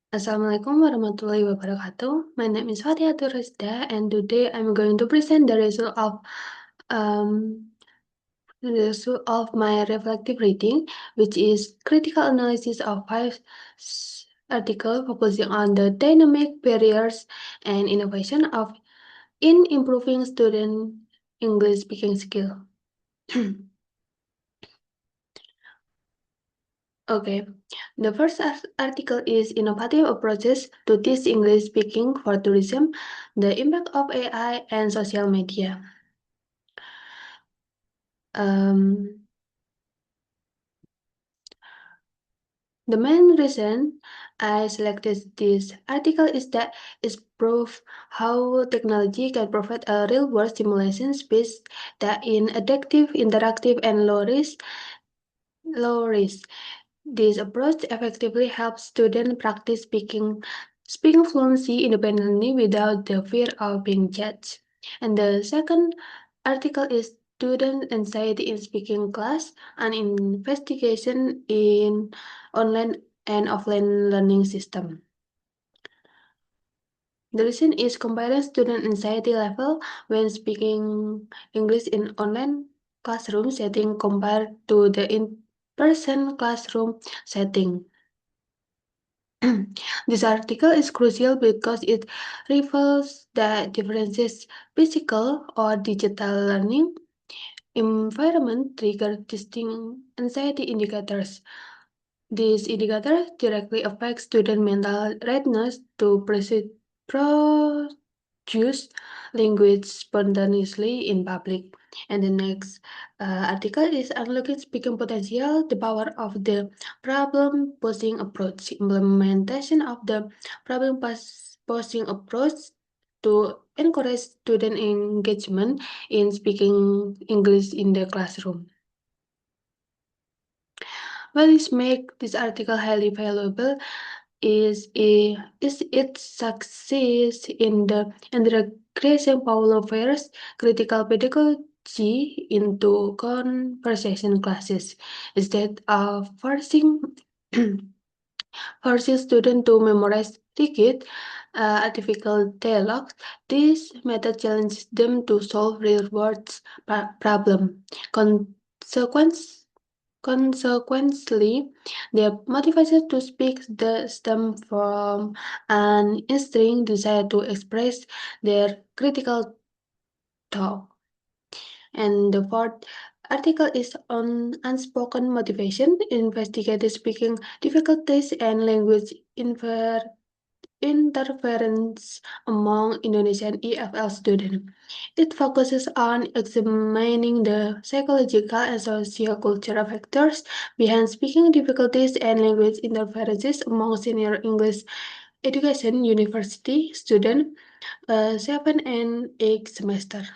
Assalamualaikum warahmatullahi wabarakatuh. My name is Fatia Turisda, and today I'm going to present um, the result of my reflective reading, which is critical analysis of articles focusing on the dynamic barriers and innovation of in improving student English speaking skill. Okay, the first article is Innovative Approaches to Teach English Speaking for Tourism, the Impact of AI and Social Media. Um, the main reason I selected this article is that it proves how technology can provide a real-world simulation space that in addictive, interactive, and low risk. This approach effectively helps students practice speaking fluency independently without the fear of being judged. And the second article is Student Anxiety in Speaking Class, an investigation in online and offline learning system. The reason is comparing student anxiety level when speaking English in online classroom setting compared to the in-person classroom setting. This article is crucial because it reveals the differences physical or digital learning environment trigger distinct anxiety indicators. These indicators directly affect student mental readiness to produce language spontaneously in public. And the next article is Unlocking Speaking Potential, the Power of the Problem Posing Approach. Implementation of the problem posing approach to encourage student engagement in speaking English in the classroom. What is make this article highly valuable is its success in the integration Paulo Freire's critical pedagogy into conversation classes. Instead of forcing students to memorize rigid artificial dialogue, this method challenges them to solve real-world problem. Consequence Consequently, their motivation to speak stem from an instinct desire to express their critical thought. And the fourth article is on unspoken motivation, investigated speaking difficulties and language interference among Indonesian EFL students. It focuses on examining the psychological and sociocultural factors behind speaking difficulties and language interferences among senior English education university students, 7 and 8 semester.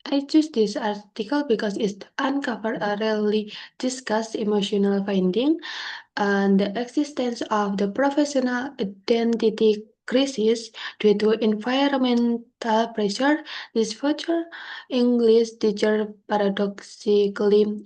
I choose this article because it uncovered a rarely discussed emotional finding and the existence of the professional identity crisis due to environmental pressure. This future English teacher paradoxically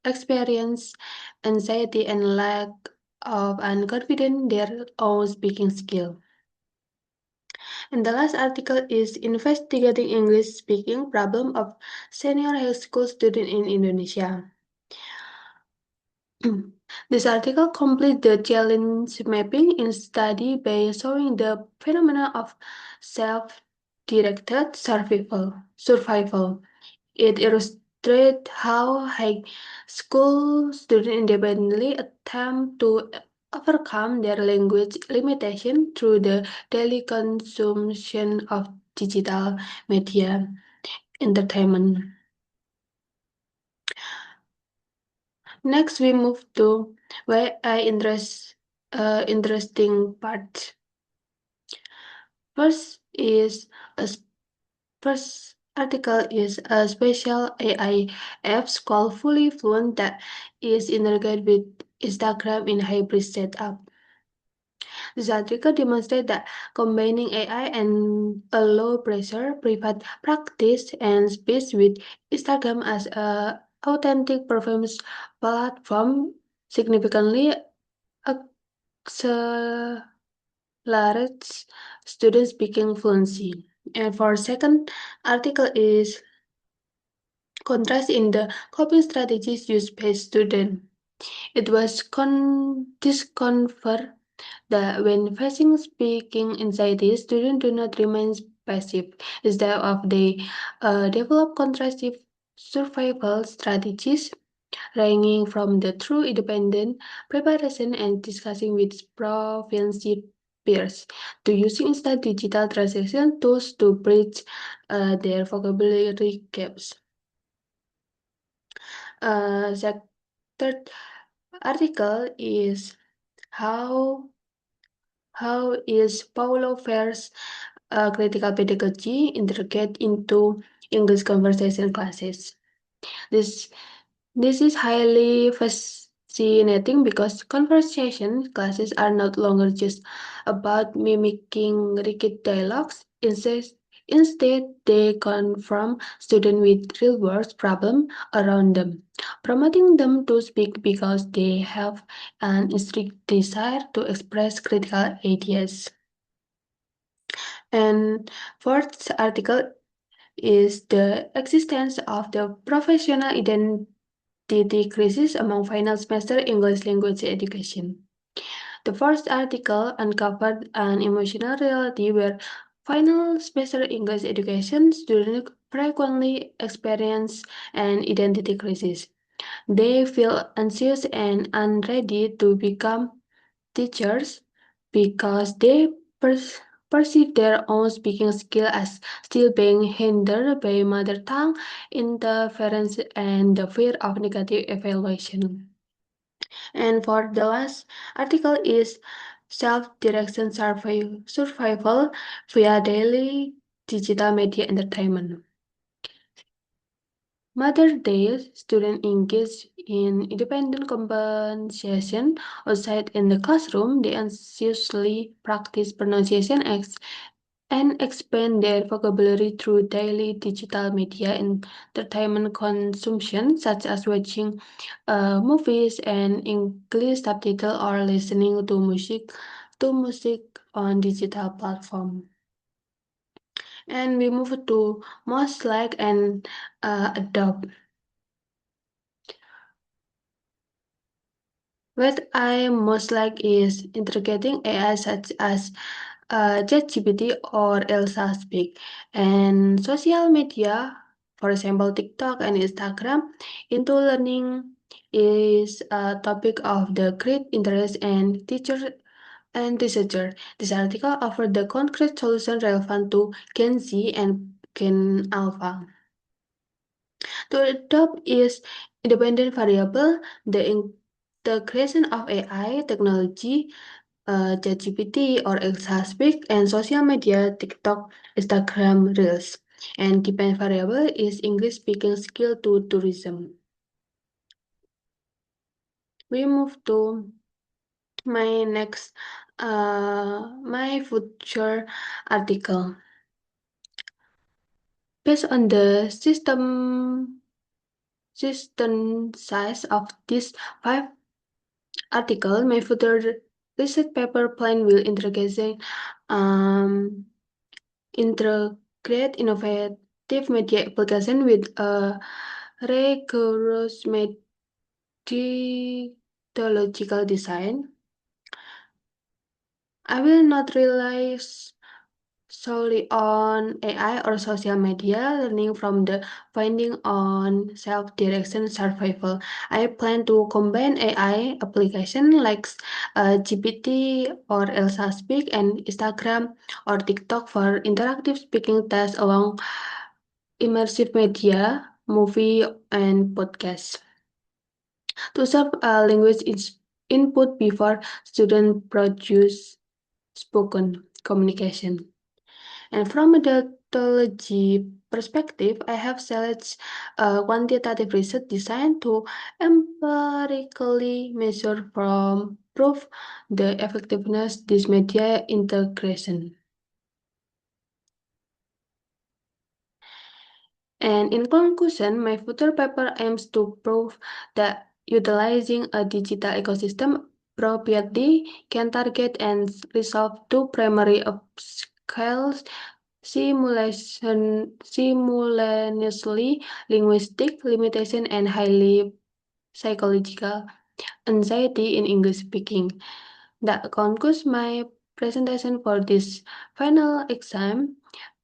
experience anxiety and lack of confidence in their own speaking skill. And the last article is Investigating English Speaking Problem of Senior High School Student in Indonesia. This article completes the challenge mapping in study by showing the phenomena of self-directed survival. It illustrates how high school students independently attempt to overcome their language limitation through the daily consumption of digital media entertainment. Next, we move to why I interesting part. First is a first article is a special AI apps called Fully Fluent that is integrated with Instagram in hybrid setup. This article demonstrates that combining AI and a low-pressure private practice and space with Instagram as a authentic performance platform significantly accelerates student speaking fluency. And for second article is contrast in the coping strategies used by student. It was discovered that when facing speaking anxiety, students do not remain passive. Instead of they develop contrastive survival strategies, ranging from the true independent preparation and discussing with proficiency peers to using instant digital translation tools to bridge their vocabulary gaps. The third article is how how is Paulo Freire's critical pedagogy integrate into English conversation classes? This This is highly fascinating because conversation classes are not longer just about mimicking rigid dialogues. Instead, they confront students with real-world problems around them, promoting them to speak because they have an instinct desire to express critical ideas. And fourth article is the existence of the professional identity crisis among final semester English language education. The first article uncovered an emotional reality where final semester English education students frequently experience an identity crisis. They feel anxious and unready to become teachers because they perceive their own speaking skill as still being hindered by mother tongue interference and the fear of negative evaluation. And for the last article is self-direction survival via daily digital media entertainment. Mother Day students engage in independent conversation outside in the classroom. They anxiously practice pronunciation and expand their vocabulary through daily digital media entertainment consumption, such as watching movies and English subtitle or listening to music on digital platform. And we move to most like and adopt. What I most like is integrating AI such as ChatGPT or Elsa Speak and social media, for example TikTok and Instagram, into learning is a topic of the great interest and teacher and researcher. This article offers the concrete solution relevant to Gen Z and Gen Alpha. To adopt is independent variable, the integration of AI technology, ChatGPT or Speak, and social media, TikTok, Instagram Reels. And depend variable is English speaking skill to tourism. We move to my next, my future article. Based on the system size of this five article, my future research paper plan will um, integrate innovative media application with a rigorous methodological design. I will not rely solely on AI or social media, learning from the finding on self-direction survival. I plan to combine AI application like GPT or Elsa Speak and Instagram or TikTok for interactive speaking tasks along immersive media, movie, and podcast to serve language input before student produce spoken communication. And from a methodology perspective, I have selected quantitative research designed to empirically measure from prove the effectiveness this media integration. And in conclusion, my future paper aims to prove that utilizing a digital ecosystem appropriately can target and resolve two primary obstacles simultaneously linguistic limitation and highly psychological anxiety in English speaking. That concludes my presentation for this final exam.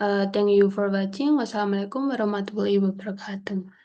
Thank you for watching. Wassalamualaikum warahmatullahi wabarakatuh.